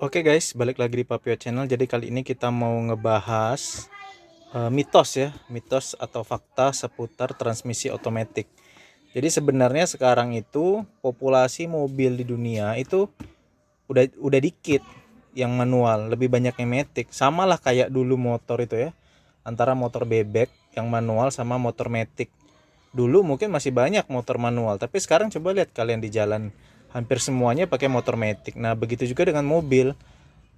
Oke guys, balik lagi di Papio Channel. Jadi kali ini kita mau ngebahas mitos ya, mitos atau fakta seputar transmisi otomatis. Jadi sebenarnya sekarang itu populasi mobil di dunia itu udah dikit yang manual, lebih banyak yang matic. Sama lah kayak dulu motor itu ya, antara motor bebek yang manual sama motor matic. Dulu mungkin masih banyak motor manual, tapi sekarang coba lihat kalian di jalan, hampir semuanya pakai motor matic. Nah, begitu juga dengan mobil.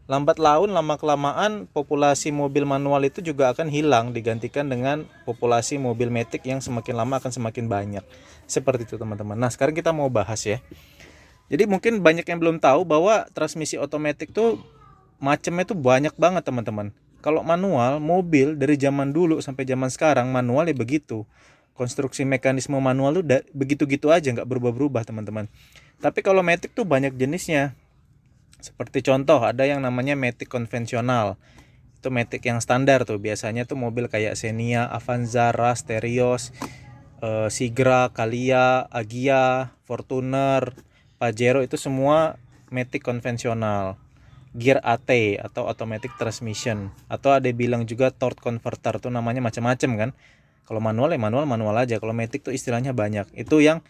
Lambat laun, lama kelamaan populasi mobil manual itu juga akan hilang, digantikan dengan populasi mobil matic yang semakin lama akan semakin banyak. Seperti itu teman-teman. Nah, sekarang kita mau bahas ya. Jadi mungkin banyak yang belum tahu bahwa transmisi otomatis tuh macamnya tuh banyak banget teman-teman. Kalau manual, mobil dari zaman dulu sampai zaman sekarang manual ya begitu. Konstruksi mekanisme manual tuh begitu-gitu aja, nggak berubah-berubah teman-teman. Tapi kalau matic tuh banyak jenisnya. Seperti contoh ada yang namanya matic konvensional. Itu matic yang standar tuh. Biasanya tuh mobil kayak Xenia, Avanza, Rush, Terios, Sigra, Calya, Agya, Fortuner, Pajero itu semua matic konvensional. Gear AT atau automatic transmission, atau ada bilang juga torque converter, tuh namanya macam-macam kan. Kalau manual ya manual manual aja. Kalau matic tuh istilahnya banyak. Itu yang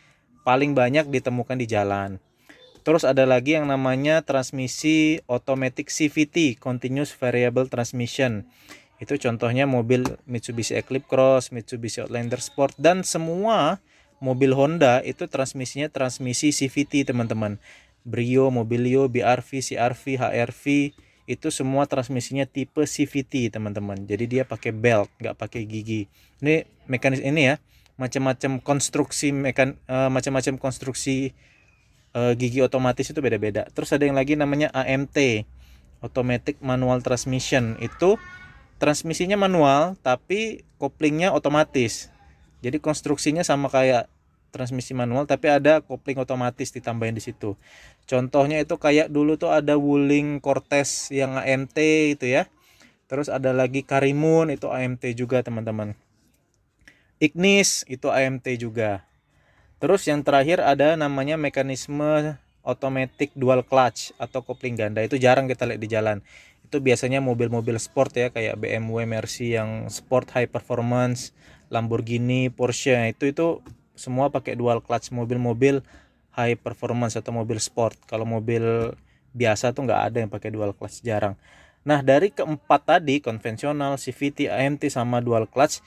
paling banyak ditemukan di jalan. Terus ada lagi yang namanya transmisi automatic CVT, Continuous Variable Transmission. Itu contohnya mobil Mitsubishi Eclipse Cross, Mitsubishi Outlander Sport, dan semua mobil Honda itu transmisinya transmisi CVT teman-teman. Brio, Mobilio, BRV, CRV, HRV itu semua transmisinya tipe CVT teman-teman. Jadi dia pakai belt, nggak pakai gigi. Ini mekanisme ini ya, macam-macam konstruksi macam-macam konstruksi gigi otomatis itu beda-beda. Terus ada yang lagi namanya AMT, Automatic Manual Transmission. Itu transmisinya manual tapi koplingnya otomatis. Jadi konstruksinya sama kayak transmisi manual tapi ada kopling otomatis ditambahin di situ. Contohnya itu kayak dulu tuh ada Wuling Cortez yang AMT itu ya. Terus ada lagi Karimun itu AMT juga teman-teman. Ignis itu AMT juga. Terus yang terakhir ada namanya mekanisme automatic dual clutch atau kopling ganda. Itu jarang kita lihat di jalan. Itu biasanya mobil-mobil sport ya, kayak BMW Mercy yang sport high performance, Lamborghini, Porsche. Itu semua pakai dual clutch, mobil-mobil high performance atau mobil sport. Kalau mobil biasa tuh nggak ada yang pakai dual clutch, jarang. Nah, dari keempat tadi, konvensional, CVT, AMT sama dual clutch,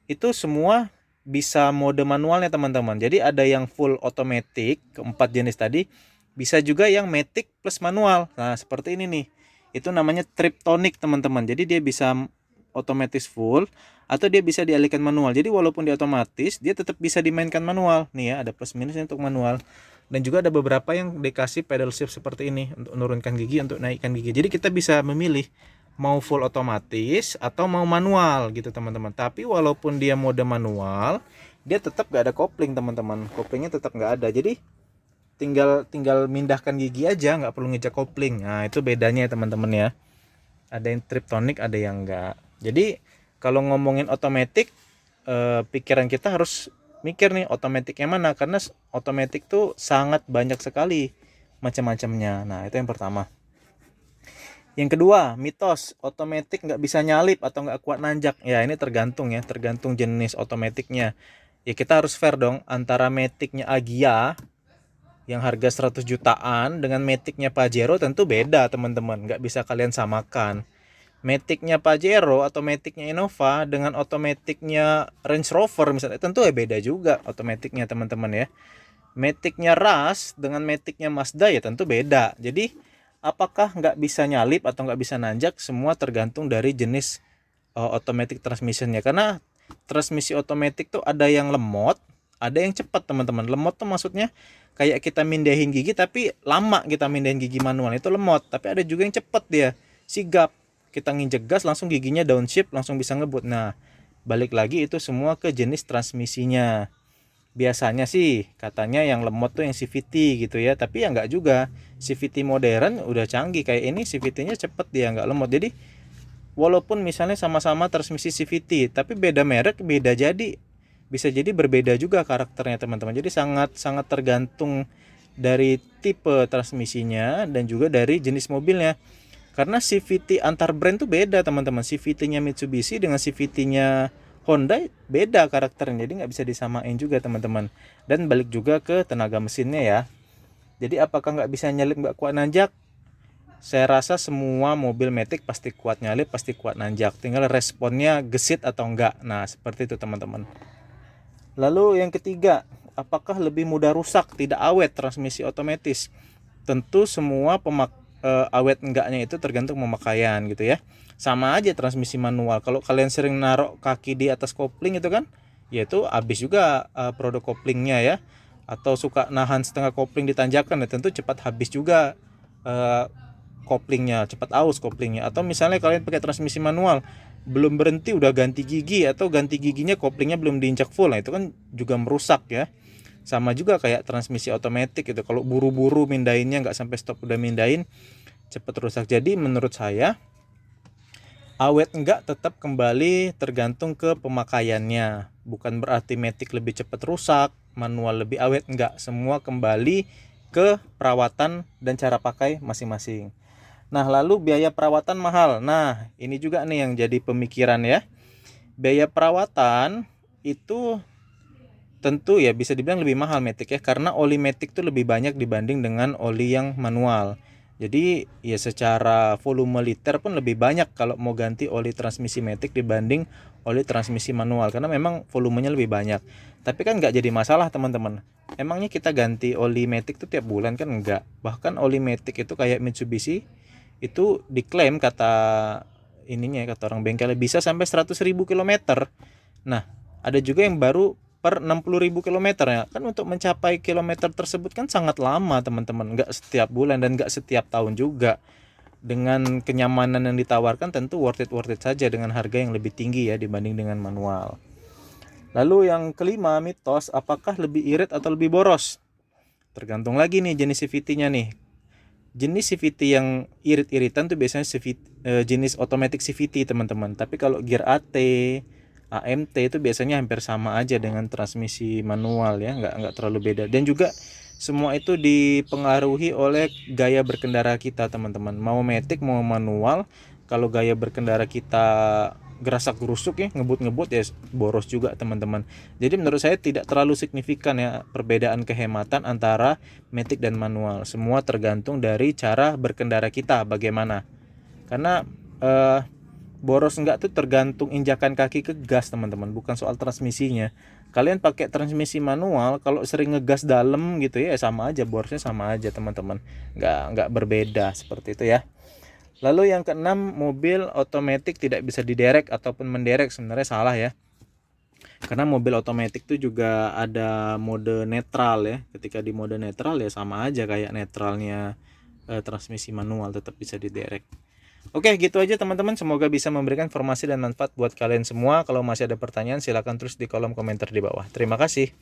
itu semua bisa mode manualnya teman-teman. Jadi ada yang full automatic, keempat jenis tadi, bisa juga yang matic plus manual. Nah, seperti ini nih. Itu namanya triptonic teman-teman. Jadi dia bisa otomatis full atau dia bisa dialihkan manual. Jadi walaupun dia otomatis, dia tetap bisa dimainkan manual. Nih ya, ada plus minusnya untuk manual. Dan juga ada beberapa yang dikasih pedal shift seperti ini untuk menurunkan gigi, untuk naikkan gigi. Jadi kita bisa memilih mau full otomatis atau mau manual gitu teman-teman. Tapi walaupun dia mode manual, dia tetap gak ada kopling teman-teman. Koplingnya tetap gak ada. Jadi tinggal tinggal mindahkan gigi aja, nggak perlu ngejak kopling. Nah, itu bedanya ya teman-teman ya. Ada yang triptonic, ada yang enggak. Jadi kalau ngomongin otomatis, pikiran kita harus mikir nih otomatis yang mana, karena otomatis tuh sangat banyak sekali macam-macamnya. Nah, itu yang pertama. Yang kedua, mitos otomatis nggak bisa nyalip atau nggak kuat nanjak. Ya, ini tergantung ya, tergantung jenis otomatiknya. Ya, kita harus fair dong, antara maticnya Agya yang harga 100 jutaan dengan maticnya Pajero tentu beda teman-teman, nggak bisa kalian samakan. Maticnya Pajero atau maticnya Innova dengan otomatiknya Range Rover misalnya, tentu ya beda juga otomatiknya teman-teman ya. Maticnya Rush dengan maticnya Mazda ya tentu beda. Jadi apakah nggak bisa nyalip atau nggak bisa nanjak, semua tergantung dari jenis automatic transmissionnya. Karena transmisi otomatis tuh ada yang lemot, ada yang cepat teman-teman. Lemot tuh maksudnya kayak kita mindahin gigi tapi lama kita mindahin gigi manual, itu lemot. Tapi ada juga yang cepat, dia sigap, kita nginjek gas langsung giginya downshift, langsung bisa ngebut. Nah, balik lagi itu semua ke jenis transmisinya. Biasanya sih katanya yang lemot tuh yang CVT gitu ya, tapi ya nggak juga. CVT modern udah canggih kayak ini, CVT-nya cepet, dia nggak lemot. Jadi walaupun misalnya sama-sama transmisi CVT tapi beda merek, beda jadi, bisa jadi berbeda juga karakternya teman-teman. Jadi sangat sangat tergantung dari tipe transmisinya dan juga dari jenis mobilnya. Karena CVT antar brand tuh beda teman-teman. CVT-nya Mitsubishi dengan CVT-nya Honda beda karakternya, jadi nggak bisa disamain juga teman-teman. Dan balik juga ke tenaga mesinnya ya. Jadi apakah nggak bisa nyalip, nggak kuat nanjak? Saya rasa semua mobil Matic pasti kuat nyalip, pasti kuat nanjak. Tinggal responnya gesit atau enggak. Nah seperti itu teman-teman. Lalu yang ketiga, apakah lebih mudah rusak, tidak awet transmisi otomatis? Tentu semua awet enggaknya itu tergantung pemakaian gitu ya. Sama aja transmisi manual. Kalau kalian sering naruh kaki di atas kopling itu kan, ya itu habis juga produk koplingnya ya. Atau suka nahan setengah kopling ditanjakan, ya tentu cepat habis juga koplingnya, cepat aus koplingnya. Atau misalnya kalian pakai transmisi manual, belum berhenti udah ganti gigi, atau ganti giginya koplingnya belum diinjak full, nah itu kan juga merusak ya. Sama juga kayak transmisi otomatis gitu, kalau buru-buru mindainnya nggak sampai stop udah mindain, cepat rusak. Jadi menurut saya awet enggak tetap kembali tergantung ke pemakaiannya. Bukan berarti Matic lebih cepat rusak, manual lebih awet, enggak. Semua kembali ke perawatan dan cara pakai masing-masing. Nah, lalu biaya perawatan mahal. Nah, ini juga nih yang jadi pemikiran ya. Biaya perawatan itu tentu ya bisa dibilang lebih mahal Matic ya, karena oli Matic tuh lebih banyak dibanding dengan oli yang manual. Jadi ya secara volume liter pun lebih banyak kalau mau ganti oli transmisi Matic dibanding oli transmisi manual, karena memang volumenya lebih banyak. Tapi kan nggak jadi masalah teman-teman. Emangnya kita ganti oli Matic tuh tiap bulan kan enggak. Bahkan oli Matic itu kayak Mitsubishi itu diklaim kata ininya, kata orang bengkelnya bisa sampai 100.000 kilometer. Nah, ada juga yang baru per 60.000 kilometer ya. Kan untuk mencapai kilometer tersebut kan sangat lama teman-teman, nggak setiap bulan dan nggak setiap tahun juga. Dengan kenyamanan yang ditawarkan tentu worth it saja dengan harga yang lebih tinggi ya dibanding dengan manual. Lalu yang kelima, mitos, apakah lebih irit atau lebih boros? Tergantung lagi nih jenis CVT-nya nih. Jenis CVT yang irit-iritan tuh biasanya jenis automatic CVT teman-teman. Tapi kalau gear AT, AMT itu biasanya hampir sama aja dengan transmisi manual ya, nggak terlalu beda. Dan juga semua itu dipengaruhi oleh gaya berkendara kita teman-teman. Mau matic mau manual, kalau gaya berkendara kita gerasak gerusuk ya, ngebut ya boros juga teman-teman. Jadi menurut saya tidak terlalu signifikan ya perbedaan kehematan antara matic dan manual. Semua tergantung dari cara berkendara kita bagaimana. Karena boros enggak tuh tergantung injakan kaki ke gas teman-teman, bukan soal transmisinya. Kalian pakai transmisi manual kalau sering ngegas dalam gitu ya sama aja, borosnya sama aja teman-teman, nggak berbeda seperti itu ya. Lalu yang keenam, mobil otomatis tidak bisa diderek ataupun menderek. Sebenarnya salah ya, karena mobil otomatis itu juga ada mode netral ya. Ketika di mode netral ya sama aja kayak netralnya transmisi manual, tetap bisa diderek. Oke, gitu aja teman-teman. Semoga bisa memberikan informasi dan manfaat buat kalian semua. Kalau masih ada pertanyaan silahkan terus di kolom komentar di bawah. Terima kasih.